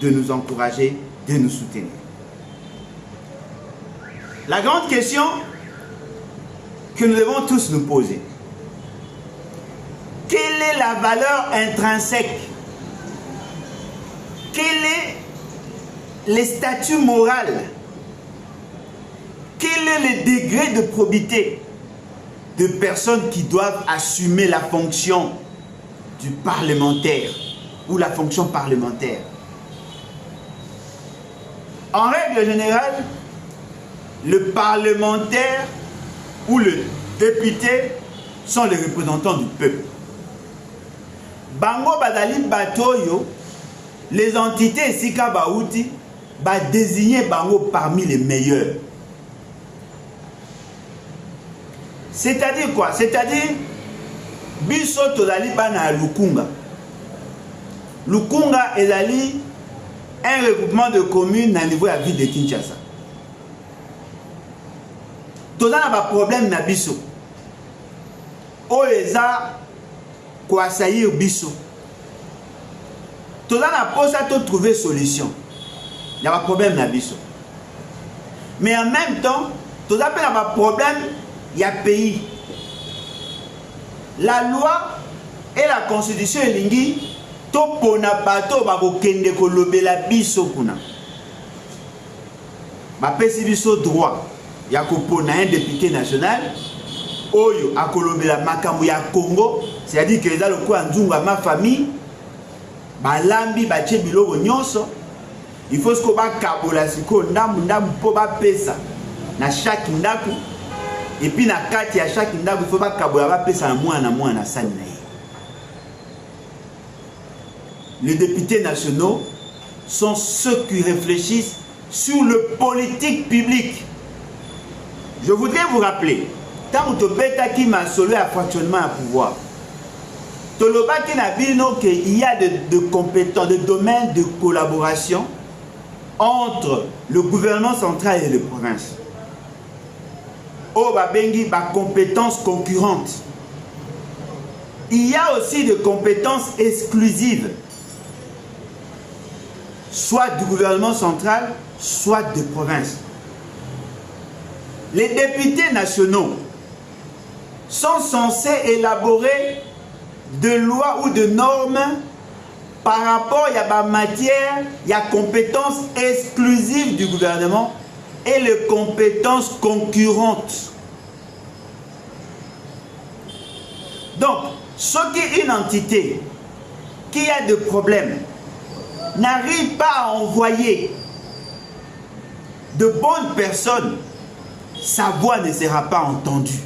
de nous encourager, de nous soutenir. La grande question que nous devons tous nous poser, quelle est la valeur intrinsèque? Quel est le statut moral? Quel est le degré de probité de personnes qui doivent assumer la fonction du parlementaire ou la fonction parlementaire? En règle générale, le parlementaire ou le député sont les représentants du peuple. Bango Badali Batoyo, les entités Sika Baouti, va désigner Bango parmi les meilleurs. C'est-à-dire quoi? C'est-à-dire, Biso Tozali Bana Lukunga. Lukunga est un regroupement de communes à niveau de la ville de Kinshasa. Toza na ba problème na biso. Oeza kwa saillir biso. Toza na posa to trouver solution. Il y a un problème na biso. Mais en même temps, toza pe na ba problème il y a pays. La loi et la constitution elingi to pona bato ba ko kende ko lobela biso kuna. Ba pesi biso droit. Il y a un député national, Oyo, à Kolobela Makamou ya Congo, c'est-à-dire que les aloko Nzunga, ma famille, Balambi, Bache Biloko Nyonso, il faut que ba kabola siko, ndam po ba pesa, na chaque ndaku, et puis na kati ya chaque ndaku, il faut ba kabola ba pesa na mwana sani na ye. Les députés nationaux sont ceux qui réfléchissent sur le politique public. Je voudrais vous rappeler, tant que Beta qui m'a sauvé à fonctionnement à pouvoir, Toloba qui n'a dit qu'il y a de compétences, de domaines de collaboration entre le gouvernement central et les provinces. Oba Bengi, compétences concurrentes. Il y a aussi des compétences exclusives, soit du gouvernement central, soit des provinces. Les députés nationaux sont censés élaborer de lois ou de normes par rapport à la matière, il y a compétences exclusives du gouvernement et les compétences concurrentes. Donc, ce qui est une entité qui a des problèmes n'arrive pas à envoyer de bonnes personnes, sa voix ne sera pas entendue.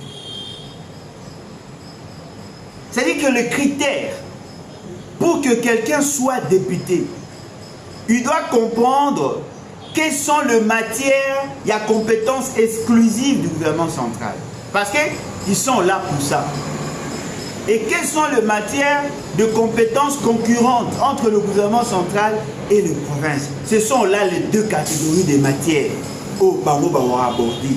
C'est-à-dire que le critère pour que quelqu'un soit député, il doit comprendre quelles sont les matières, il y a compétences exclusives du gouvernement central. Parce qu'ils sont là pour ça. Et quelles sont les matières de compétences concurrentes entre le gouvernement central et les provinces? Ce sont là les deux catégories de matières au Bango Bawa abordé.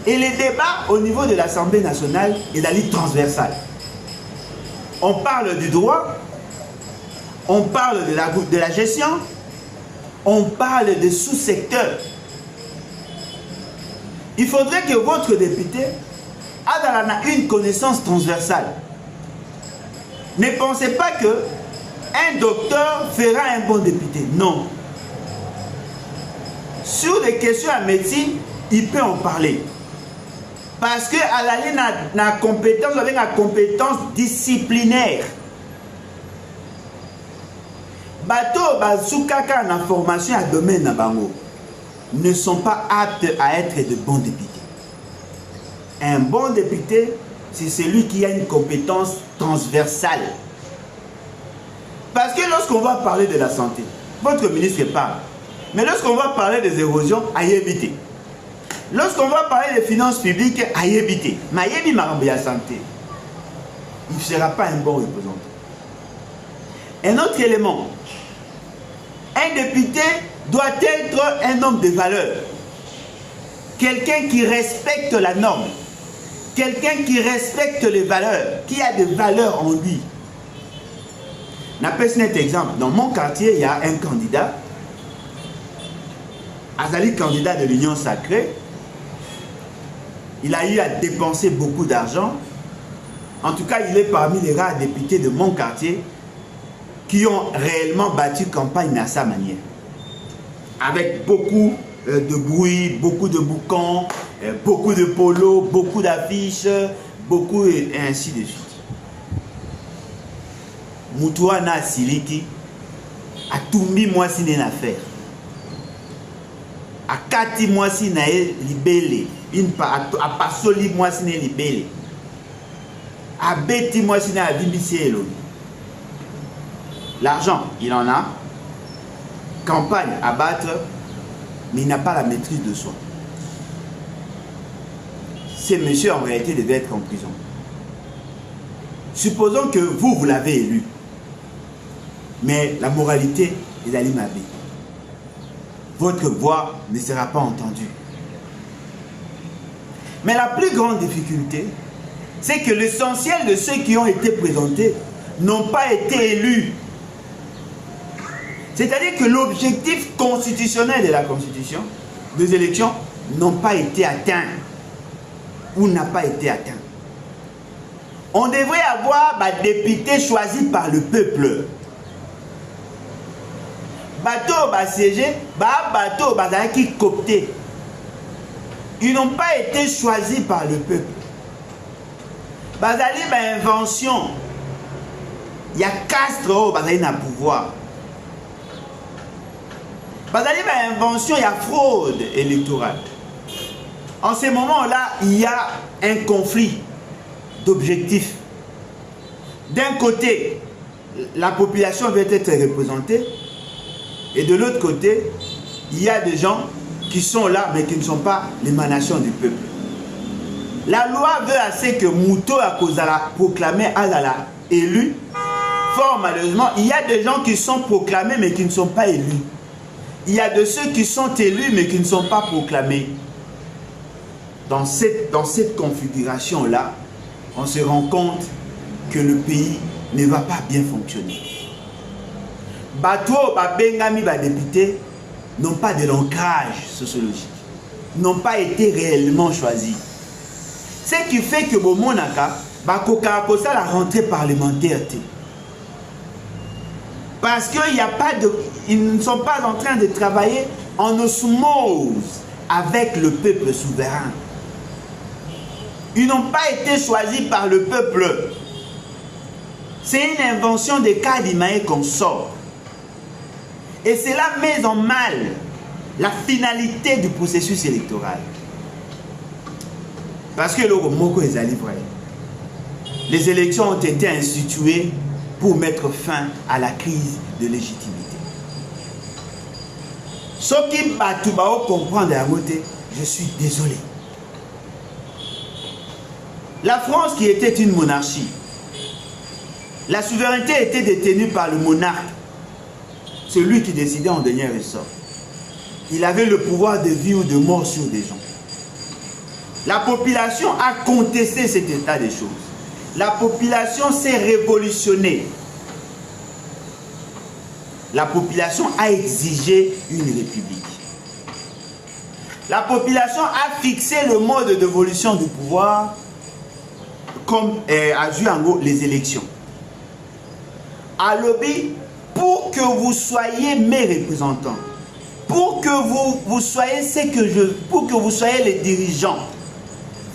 Et les débats au niveau de l'Assemblée nationale est la ligne transversale. On parle du droit, on parle de la gestion, on parle des sous-secteurs. Il faudrait que votre député ait une connaissance transversale. Ne pensez pas que un docteur fera un bon député. Non. Sur des questions à médecine, il peut en parler. Parce que à la ligne na compétence avec la compétence disciplinaire. Bateau bazukaka na formation à domaine na bango ne sont pas aptes à être de bons députés. Un bon député, c'est celui qui a une compétence transversale. Parce que lorsqu'on va parler de la santé, votre ministre parle. Mais lorsqu'on va parler des érosions, à y éviter. Lorsqu'on va parler des finances publiques, à y éviter. Mais il y santé. Il ne sera pas un bon représentant. Un autre élément. Un député doit être un homme de valeur. Quelqu'un qui respecte la norme. Quelqu'un qui respecte les valeurs. Qui a des valeurs en lui. N'appelle cet exemple. Dans mon quartier, il y a un candidat. Azali, candidat de l'Union Sacrée. Il a eu à dépenser beaucoup d'argent. En tout cas, il est parmi les rares députés de mon quartier qui ont réellement battu campagne à sa manière. Avec beaucoup de bruit, beaucoup de boucans, beaucoup de polos, beaucoup d'affiches, beaucoup et ainsi de suite. Moutouana Siliki a toumbi moi si une affaire. A kati moi si na libélé. A pasoli moi si na libélé. A beti moi si na bibisi eloni. L'argent, il en a. Campagne à battre, mais il n'a pas la maîtrise de soi. Ces messieurs, en réalité, devaient être en prison. Supposons que vous l'avez élu. Mais la moralité est d'aller m'habiller. Votre voix ne sera pas entendue. Mais la plus grande difficulté, c'est que l'essentiel de ceux qui ont été présentés n'ont pas été élus. C'est-à-dire que l'objectif constitutionnel de la Constitution, des élections, n'ont pas été atteints ou n'a pas été atteint. On devrait avoir des députés choisis par le peuple. Bateau siégé, bateau qui copté. Ils n'ont pas été choisis par le peuple. Bazali invention. Il y a Castro bazali na pouvoir. Bazali invention, il y a fraude électorale. En ce moment-là, il y a un conflit d'objectifs. D'un côté, la population veut être représentée. Et de l'autre côté, il y a des gens qui sont là, mais qui ne sont pas l'émanation du peuple. La loi veut assez que Mouto a proclamé Azala élu. Fort malheureusement, il y a des gens qui sont proclamés, mais qui ne sont pas élus. Il y a de ceux qui sont élus, mais qui ne sont pas proclamés. Dans cette configuration-là, on se rend compte que le pays ne va pas bien fonctionner. Bateau, Bengami, députés n'ont pas de l'ancrage sociologique, n'ont pas été réellement choisis. Ce qui fait que Bomonaka, Bakoka la rentrée parlementaire. Parce qu'ils ne sont pas en train de travailler en osmose avec le peuple souverain. Ils n'ont pas été choisis par le peuple. C'est une invention de Kadimae qu'on sort. Et cela met en mal la finalité du processus électoral. Parce que les élections ont été instituées pour mettre fin à la crise de légitimité. Ce qui va comprendre à côté, je suis désolé. La France qui était une monarchie, la souveraineté était détenue par le monarque. C'est lui qui décidait en dernier ressort. Il avait le pouvoir de vie ou de mort sur des gens. La population a contesté cet état des choses. La population s'est révolutionnée. La population a exigé une république. La population a fixé le mode d'évolution du pouvoir comme a joué en gros les élections. À lobby, pour que vous soyez mes représentants, pour que vous soyez pour que vous soyez les dirigeants,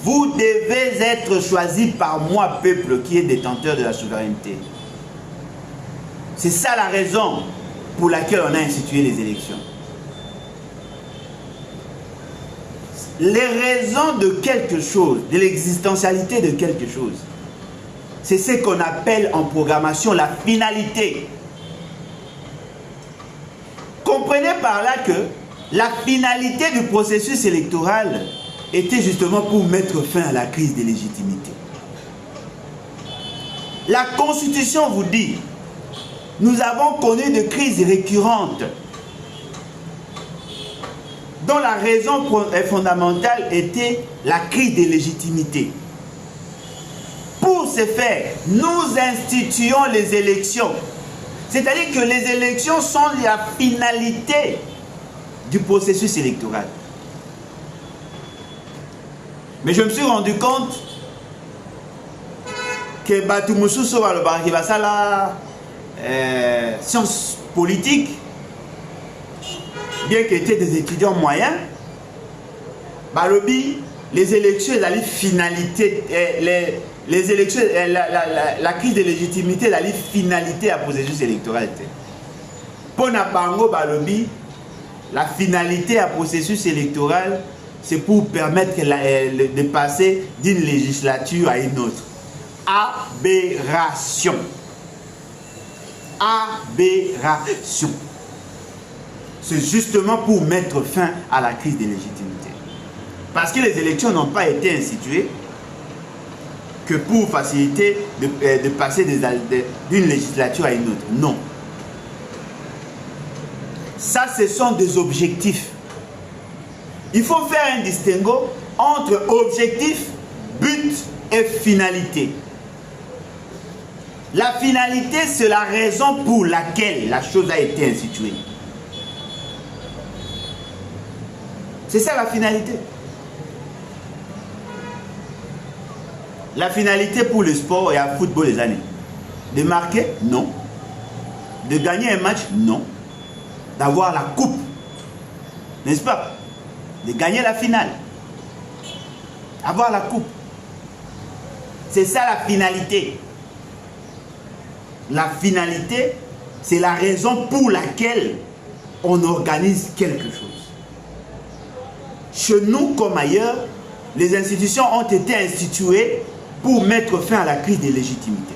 vous devez être choisis par moi, peuple, qui est détenteur de la souveraineté. C'est ça la raison pour laquelle on a institué les élections. Les raisons de quelque chose, de l'existentialité de quelque chose, c'est ce qu'on appelle en programmation la finalité. Comprenez par là que la finalité du processus électoral était justement pour mettre fin à la crise de légitimité. La Constitution vous dit, nous avons connu des crises récurrentes dont la raison fondamentale était la crise de légitimité. Pour ce faire, nous instituons les élections. C'est-à-dire que les élections sont la finalité du processus électoral. Mais je me suis rendu compte que Batumoussou qui va ça la sciences politiques, bien qu'ils étaient des étudiants moyens, Balobi, les élections, la finalité, les élections, la crise de légitimité, la finalité à processus électoral. Pour Napango Balobi, la finalité à processus électoral, c'est pour permettre de passer d'une législature à une autre. Aberration. Aberration. C'est justement pour mettre fin à la crise de légitimité. Parce que les élections n'ont pas été instituées que pour faciliter de passer d'une législature à une autre. Non. Ça, ce sont des objectifs. Il faut faire un distinguo entre objectif, but et finalité. La finalité, c'est la raison pour laquelle la chose a été instituée. C'est ça la finalité. La finalité pour le sport et le football les années. De marquer? Non. De gagner un match? Non. D'avoir la coupe? N'est-ce pas? De gagner la finale. Avoir la coupe. C'est ça la finalité. La finalité, c'est la raison pour laquelle on organise quelque chose. Chez nous comme ailleurs, les institutions ont été instituées pour mettre fin à la crise de légitimité.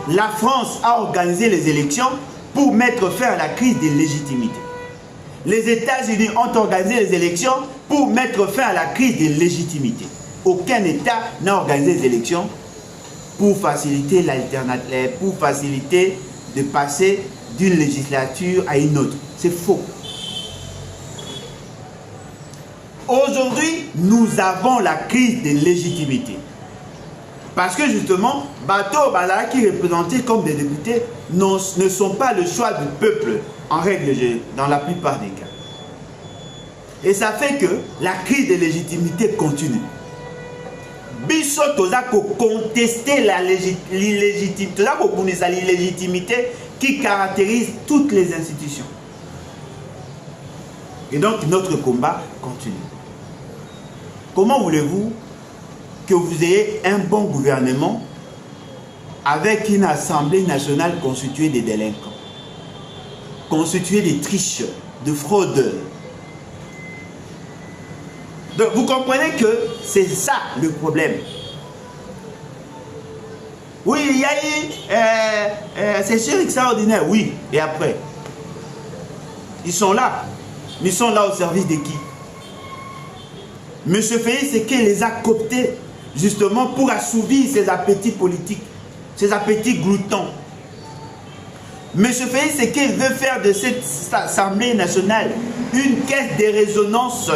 La France a organisé les élections pour mettre fin à la crise de légitimité. Les États-Unis ont organisé les élections pour mettre fin à la crise de légitimité. Aucun État n'a organisé les élections pour faciliter l'alternative, pour faciliter de passer d'une législature à une autre. C'est faux. Aujourd'hui, nous avons la crise de légitimité. Parce que justement, Bato Bala qui représentés comme des députés ne sont pas le choix du peuple en règle générale, dans la plupart des cas. Et ça fait que la crise de légitimité continue. Biso toza ko contester l'illégitimité, toza ko punisa l'illégitimité qui caractérise toutes les institutions. Et donc notre combat continue. Comment voulez-vous que vous ayez un bon gouvernement avec une assemblée nationale constituée de délinquants, constituée de tricheurs, de fraudeurs? Donc vous comprenez que c'est ça le problème. Oui, il y a eu c'est sûr extraordinaire, oui, et après ils sont là, mais ils sont là au service de qui? Monsieur Félix, c'est qu'il les a cooptés justement pour assouvir ses appétits politiques, ses appétits gloutons. Monsieur Félix, c'est qu'il veut faire de cette Assemblée nationale une caisse de résonance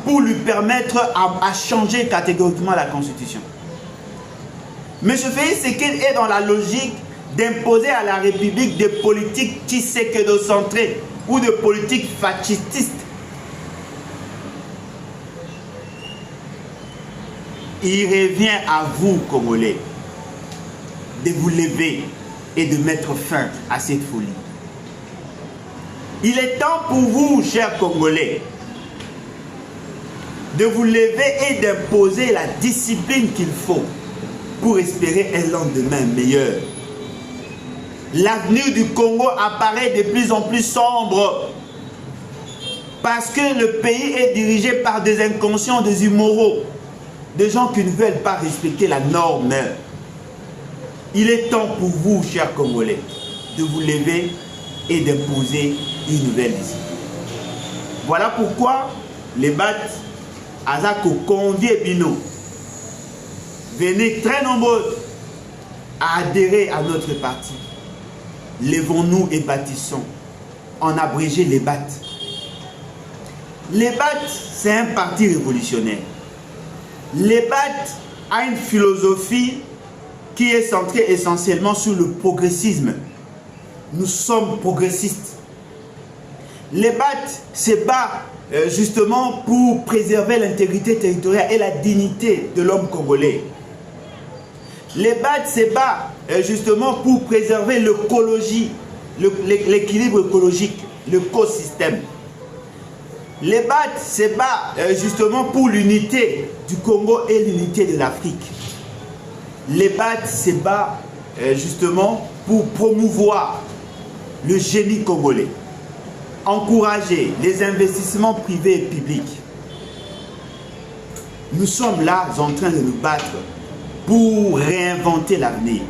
pour lui permettre à changer catégoriquement la Constitution. M. Félix Tshisekedi est dans la logique d'imposer à la République des politiques tshisekèdocentrées ou de politiques fascistes. Il revient à vous, Congolais, de vous lever et de mettre fin à cette folie. Il est temps pour vous, chers Congolais, de vous lever et d'imposer la discipline qu'il faut pour espérer un lendemain meilleur. L'avenir du Congo apparaît de plus en plus sombre parce que le pays est dirigé par des inconscients, des immoraux, des gens qui ne veulent pas respecter la norme. Il est temps pour vous, chers Congolais, de vous lever et d'imposer une nouvelle discipline. Voilà pourquoi les BAT Azako convie Bino. Venez très nombreux à adhérer à notre parti. Levons-nous et bâtissons. En abrégé les BAT. Les BAT, c'est un parti révolutionnaire. Les BAT a une philosophie qui est centrée essentiellement sur le progressisme. Nous sommes progressistes. Les BAT se bat justement pour préserver l'intégrité territoriale et la dignité de l'homme congolais. Les BAT se bat justement pour préserver l'écologie, l'équilibre écologique, l'écosystème. Les BAT se bat justement pour l'unité du Congo et l'unité de l'Afrique. Les BAT se bat justement pour promouvoir le génie congolais, encourager les investissements privés et publics. Nous sommes là en train de nous battre pour réinventer l'avenir.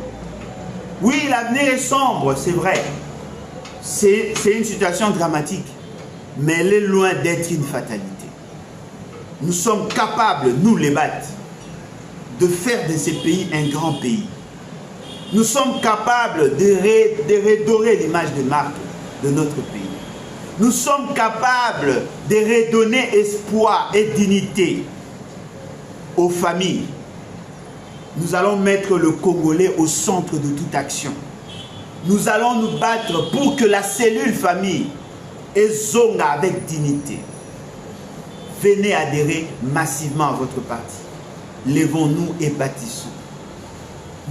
Oui, l'avenir est sombre, c'est vrai. C'est une situation dramatique, mais elle est loin d'être une fatalité. Nous sommes capables, nous les BAT, de faire de ce pays un grand pays. Nous sommes capables de redorer l'image de marque de notre pays. Nous sommes capables de redonner espoir et dignité aux familles. Nous allons mettre le Congolais au centre de toute action. Nous allons nous battre pour que la cellule famille ait zonga avec dignité. Venez adhérer massivement à votre parti. Levons-nous et bâtissons.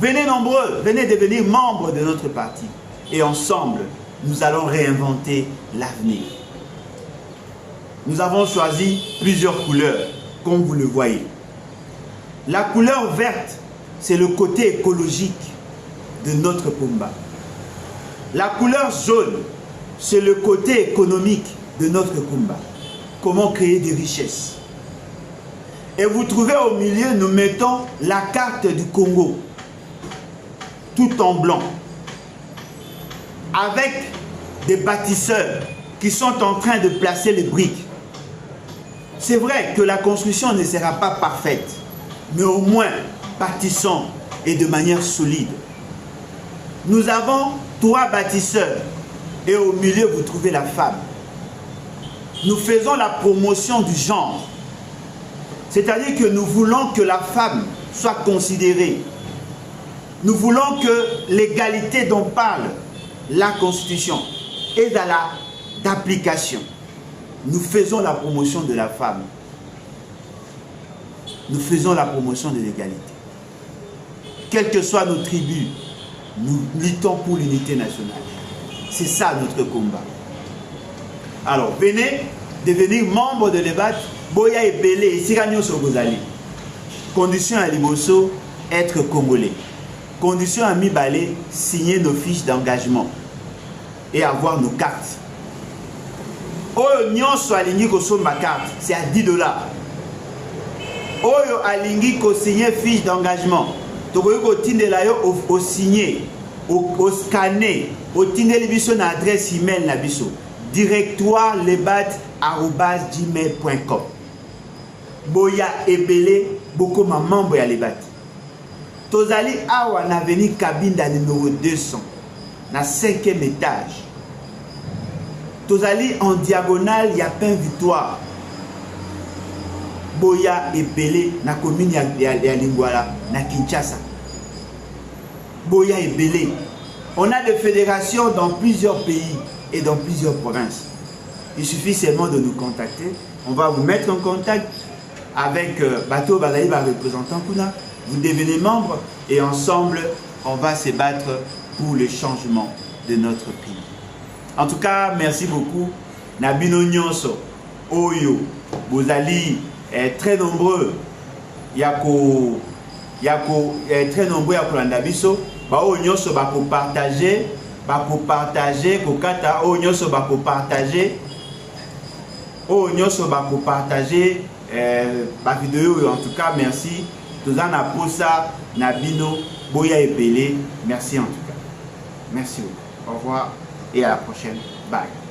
Venez nombreux, venez devenir membres de notre parti. Et ensemble, nous allons réinventer l'avenir. Nous avons choisi plusieurs couleurs, comme vous le voyez. La couleur verte, c'est le côté écologique de notre combat. La couleur jaune, c'est le côté économique de notre combat. Comment créer des richesses. Et vous trouvez au milieu, nous mettons la carte du Congo, tout en blanc, avec des bâtisseurs qui sont en train de placer les briques. C'est vrai que la construction ne sera pas parfaite, mais au moins bâtissons et de manière solide. Nous avons 3 bâtisseurs et au milieu vous trouvez la femme. Nous faisons la promotion du genre. C'est-à-dire que nous voulons que la femme soit considérée. Nous voulons que l'égalité dont parle la Constitution est à d'application. Nous faisons la promotion de la femme. Nous faisons la promotion de l'égalité. Quelles que soient nos tribus, nous luttons pour l'unité nationale. C'est ça notre combat. Alors, venez devenir membre de l'EBAT. Boya et Belé et Siranyo Sogozali. Condition à Liboso, être congolais. Condition à Mibale, signer nos fiches d'engagement et avoir nos cartes. Oyo nyonso alingi ko somba carte, c'est à 10 $. Oyo alingi ko signer fiche d'engagement. Tokoyo ko tindela yo au signer, au scanner, au tindeli biso na adresse email na biso. directoire-lebat@gmail.com. Boya ebele boko ma membre ya lebat. Tozali awa na avenue Kabinda numéro 200 na 5e étage. Tozali en diagonale ya Pain Victoire. boya ebele na commune ya Lingwala na Kinshasa. Boya ebele. On a des fédérations dans plusieurs pays et dans plusieurs provinces. Il suffit seulement de nous contacter. On va vous mettre en contact avec Bato Balaïba, représentant Kuna. Vous devenez membre et ensemble, on va se battre pour le changement de notre pays. En tout cas, merci beaucoup. Nabino Nyonso, Oyo, Bozali, très nombreux. Yako très nombreux à Kulandabiso. Bao Nyonso va partager, kokata. Oh Nyonso va partager. Oh Nyonso va partager ma vidéo. En tout cas, merci. Tozana Posa, Nabino, Boya Ebele. Merci en tout cas. Merci beaucoup. Au revoir et à la prochaine. Bye.